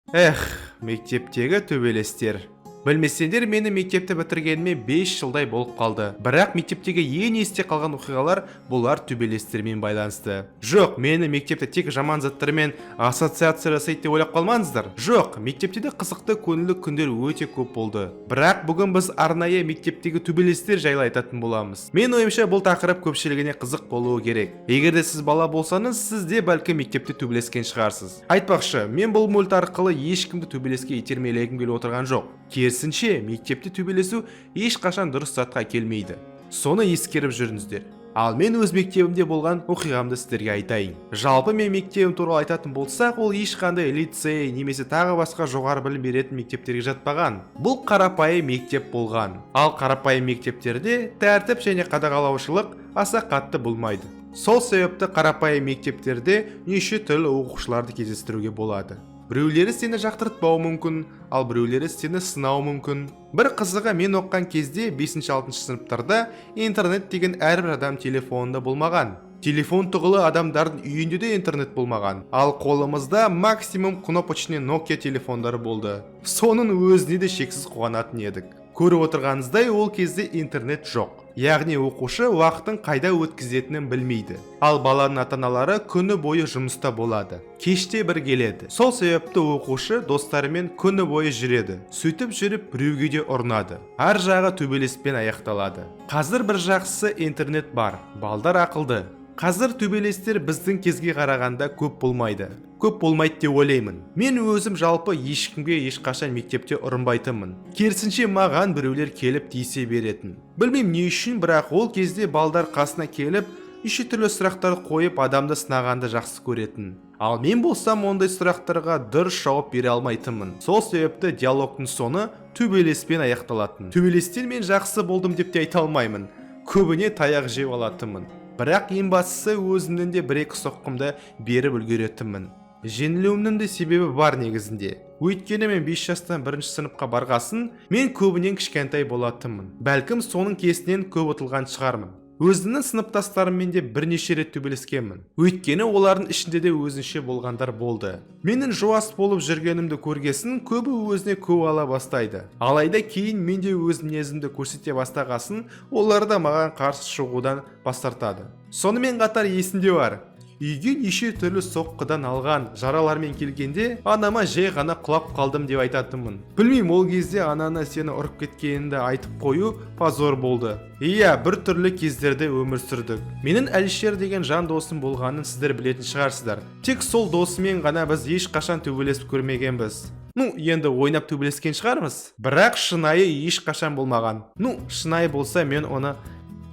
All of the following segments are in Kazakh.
Мектептегі төбелестер. Білмесеңдер, мені мектепті бітіргеніме 5 жылдай болып қалды. Бірақ мектептегі ең есте қалған оқиғалар бұлар төбелестермен байланысты. Жоқ, мені мектепті тек жаман заттармен ассоциация жасайды деп ойлап қалмаңыздар. Жоқ, мектепте де қызықты көңілді күндер өте көп болды. Бірақ бүгін біз арнайы мектептегі төбелестер жайлы айтатын боламыз. Мен ойымша бұл тақырып көпшілігіне қызық болуы керек. Егер де сіз бала болсаңыз, сіз де бәлкім мектепте төбелескен шығарсыз. Айтпақшы, мен бұл мульт арқылы ешкімді төбелеске итермелегім келіп отырған жоқ. Керісінше, мектепте төбелесу ешқашан дұрыс затқа келмейді. Соны ескеріп жүріңіздер. Ал мен өз мектебімде болған оқиғамды сіздерге айтайын. Жалпы мен мектебім туралы айтатын болсақ, ол ешқандай лицей немесе тағы басқа жоғары білім беретін мектептерге жатпаған. Бұл қарапайым мектеп болған. Ал қарапайым мектептерде тәртіп және қадағалаушылық аса қатты болмайды. Сол себепті қарапайым мектептерде неше түрлі оқушыларды кездестіруге болады. Біреулері сені жақтыртпауы мүмкін, ал біреулері сені сынауы мүмкін. Бір қызығы, мен оққан кезде 5-6 сыныптарда интернет деген әрбір адам телефонында болмаған. Телефон тұғылы адамдардың үйінде де интернет болмаған. Ал қолымызда максимум кнопочный Nokia телефондары болды. Соның өзіне де шексіз қуанатын едік. Көріп отырғаныңыздай, ол кезде интернет жоқ. Яғни оқушы уақытын қайда өткізетінін білмейді. Ал баланың ата-аналары күні бойы жұмыста болады. Кеште бір келеді. Сол себепті оқушы достарымен күні бойы жүреді. Сөйтіп жүріп біреуге де ұрынады. Ар жағы төбелеспен аяқталады. Қазір бір жақсысы интернет бар. Балдар ақылды. Қазір төбелестер біздің кезге қарағанда көп болмайды. Көп болмайды деп ойлаймын. Мен өзім жалпы ешкімге ешқашан мектепте ұрынбайтынмын. Керісінше маған біреулер келіп тиісе беретін. Білмеймін не үшін, бірақ ол кезде балдар қасына келіп, неше түрлі сұрақтар қойып адамды сынағанды жақсы көретін. Ал мен болсам ондай сұрақтарға дұрыс жауап бере алмайтынмын. Сол себепті диалогтың соңы төбелеспен аяқталатын. Төбелестен мен жақсы болдым деп те айта алмаймын. Көбіне таяқ жеп алатынмын. Бірақ ең бастысы, өзімнің де бір-екі соққымды беріп үлгеретінмін. Жеңілуімнің де себебі бар негізінде. Өйткені мен 5 жастан 1-ші сыныпқа барғасын, мен көбінен кішкентай болатынмын. Бәлкім соның кесінен көп ұтылған шығармын. Өзімнің сыныптастарыммен де бірнеше рет төбелескенмін. Өйткені олардың ішінде де өзінше болғандар болды. Менің жуас болып жүргенімді көргесін көбі өзіне көп ала бастайды. Алайда кейін мен де өз мінезімді көрсете бастағасын, олар да маған қарсы шығудан бас тартады. Сонымен қатар есімде бар. Үйге неше түрлі соққыдан алған жаралармен келгенде, анама жай ғана құлап қалдым деп айтатынмын. Білмеймін, ол кезде ананы сені ұрып кеткенімді айтып қою позор болды. Иә, бір түрлі кездерде өмір сүрдік. Менің Әлішер деген жан досым болғанын сіздер білетін шығарсыздар. Тек сол досымен ғана біз ешқашан төбелесіп көрмегенбіз. Енді ойнап төбелескен шығармыз. Бірақ шынайы ешқашан болмаған. Шынайы болса мен оны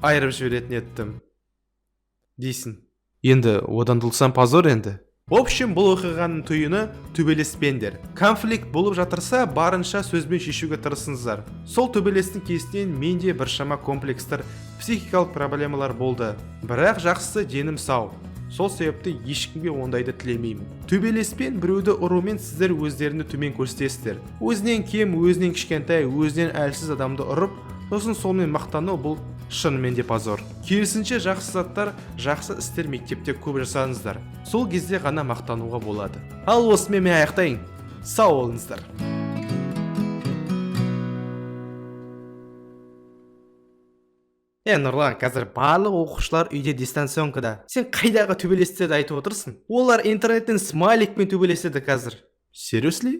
айырып жіберетін еттім. Дейсің. Енді одан тұлсам позор енді. В общем, бұл оқиғаның түйіні төбелеспеңдер. Конфликт болып жатырса, барынша сөзбен шешуге тырысыңыздар. Сол төбелестің кесінен менде біршама комплекстер, психикалық проблемалар болды. Бірақ жақсысы денім сау. Сол себепті ешкімге ондайды тілемеймін. Төбелеспен біреуді ұрумен сіздер өздеріңді төмен көрсетесіздер. Өзінен кем, өзінен кішкентай, өзінен әлсіз адамды ұрып, сосын сонымен мақтану бұл шынымен де позор. Керісінше жақсы заттар, жақсы істер мектепте көп жасаңыздар. Сол кезде ғана мақтануға болады. Ал осымен мен аяқтайын. Сау болыңыздар. Нұрлан, қазір барлық оқушылар үйде дистанционкада. Сен қайдағы төбелестерді айтып отырсың? Олар интернеттен смайликпен төбелеседі қазір. Seriously?